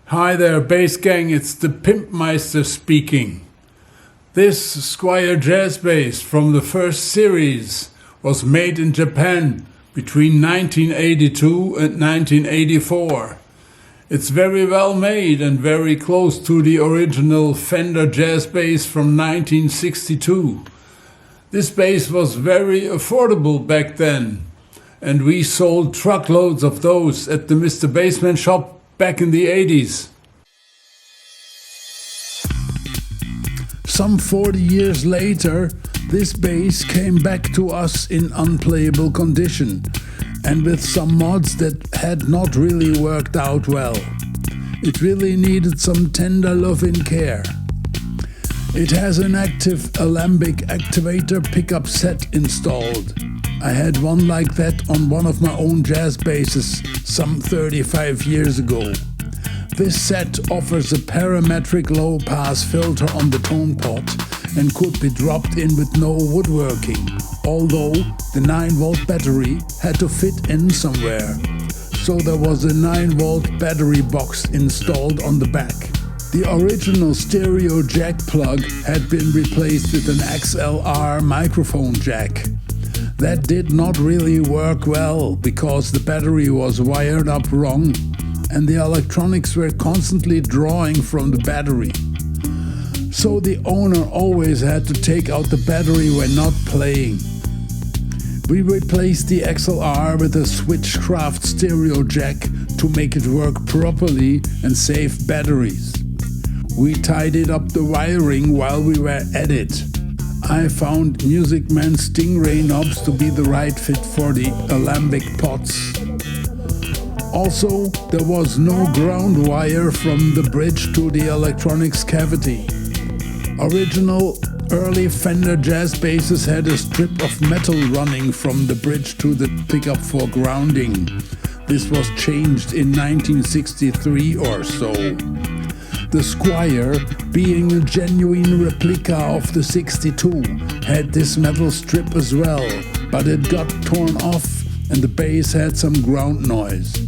Hi there, bass gang, it's the Pimpmeister speaking. This Squier Jazz Bass from the first series was made in Japan between 1982 and 1984. It's very well made and very close to the original Fender Jazz Bass from 1962. This bass was very affordable back then, and we sold truckloads of those at the Mr. Bassman shop back in the 80s. Some 40 years later, this bass came back to us in unplayable condition and with some mods that had not really worked out well. It really needed some tender love and care. It has an active ALEMBIC activator pickup set installed. I had one like that on one of my own jazz basses some 35 years ago. This set offers a parametric low-pass filter on the tone pot and could be dropped in with no woodworking, although the 9-volt battery had to fit in somewhere. So there was a 9-volt battery box installed on the back. The original stereo jack plug had been replaced with an XLR microphone jack. That did not really work well because the battery was wired up wrong and the electronics were constantly drawing from the battery. So the owner always had to take out the battery when not playing. We replaced the XLR with a Switchcraft stereo jack to make it work properly and save batteries. We tidied up the wiring while we were at it. I found Music Man Stingray knobs to be the right fit for the alembic pots. Also, there was no ground wire from the bridge to the electronics cavity. Original early Fender Jazz Basses had a strip of metal running from the bridge to the pickup for grounding. This was changed in 1963 or so. The Squier, being a genuine replica of the 62, had this metal strip as well, but it got torn off and the bass had some ground noise.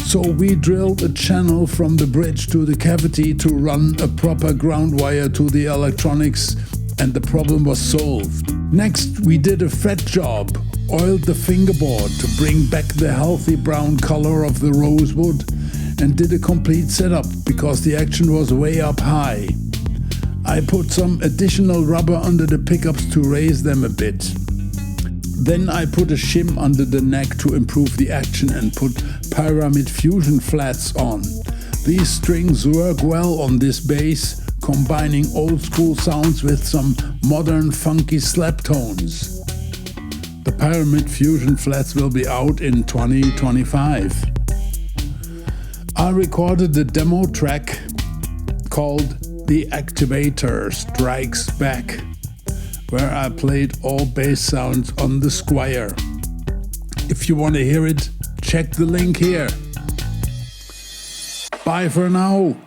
So we drilled a channel from the bridge to the cavity to run a proper ground wire to the electronics, and the problem was solved. Next, we did a fret job, oiled the fingerboard to bring back the healthy brown color of the rosewood, and did a complete setup because the action was way up high. I put some additional rubber under the pickups to raise them a bit. Then I put a shim under the neck to improve the action and put pyramid fusion flats on. These strings work well on this bass, combining old school sounds with some modern funky slap tones. The pyramid fusion flats will be out in 2025. I recorded the demo track called The Activator Strikes Back, where I played all bass sounds on the Squier. If you want to hear it, check the link here. Bye for now.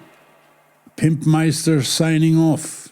Pimpmeister signing off.